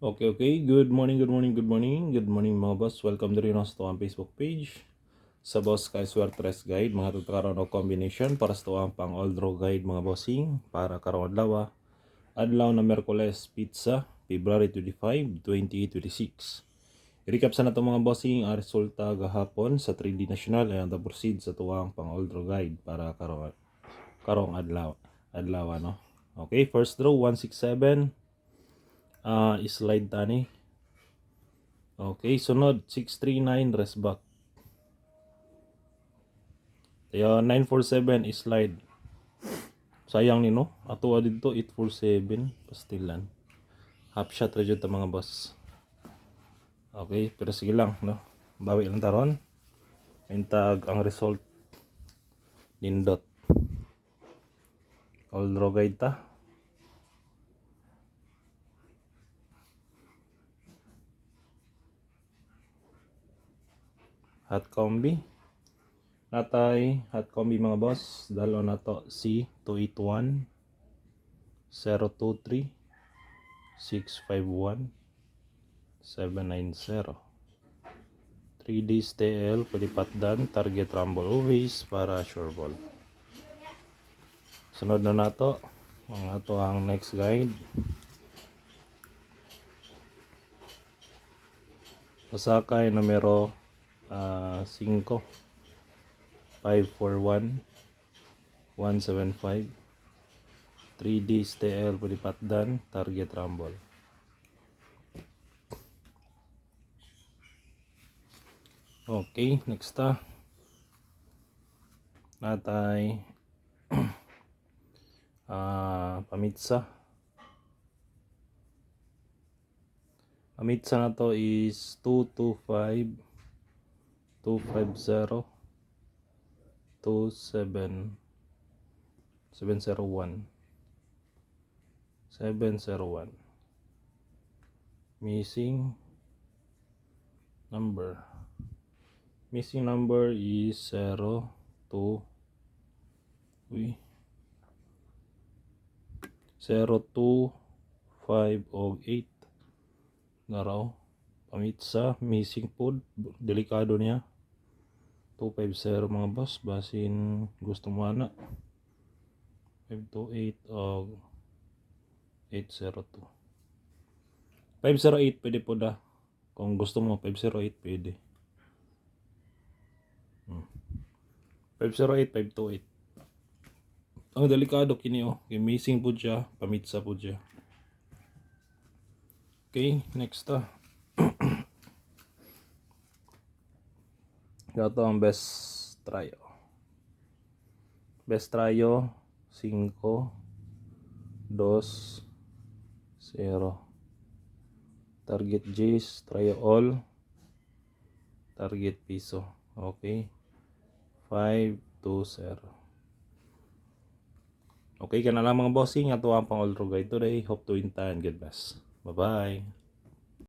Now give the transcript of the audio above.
Okay. Good morning, good morning, good morning. Good morning mga boss. Welcome to rin sa ang Facebook page. Sa Boss Kay Swertres Guide, mga tutkaroon o combination para sa tuwang pang all draw guide mga bossing para karon adlaw. Adlaw na Merkules Pizza, February 25, 2026. I-recap sa nato mga bossing ang resulta gahapon sa 3D National ay ang proceed sa tuwang pang all draw guide para karong adlaw. Adlaw no. Okay, first draw 167. Slide tani. Okay, sunod 639 rest back. Kaya 947 slide. Sayang ni no. Ato dito 847 pastilan. Half shot ra jud ta mga boss. Okay, pero sige lang no. Bawi lang taron. Intag ang result nindot. All draw guide ta. Hot combi. Natay hot combi mga boss. Dalo na to C281 023 651 790. 3D TL, palipatdan, target rumble always para sure ball. Sunod na nato ang ato ang next guide. Pasakay numero 5 541 175 3D TL, palipatdan, target rumble. Okay, next natay pamitsa. Pamitsa na to is 225 250 27 701 701. Missing number is 0 2 0 2 5 o 8 na raw. Pamitsa missing food, delikado niya. 250 mga boss, basin gusto mo na 528 o 802. 508 pwede po da. Kung gusto mo 508 pwede. 508 528. Ang delikado kini missing po siya, pamitsa po siya. Okay, next Ito ang best tryo. Best tryo 5 2 0. Target J's, tryo all. Target piso. Okay. 5 2 0. Okay ka na lang mga bossing. Ato ang pang all draw guide today. Hope to win and God bless. Bye bye.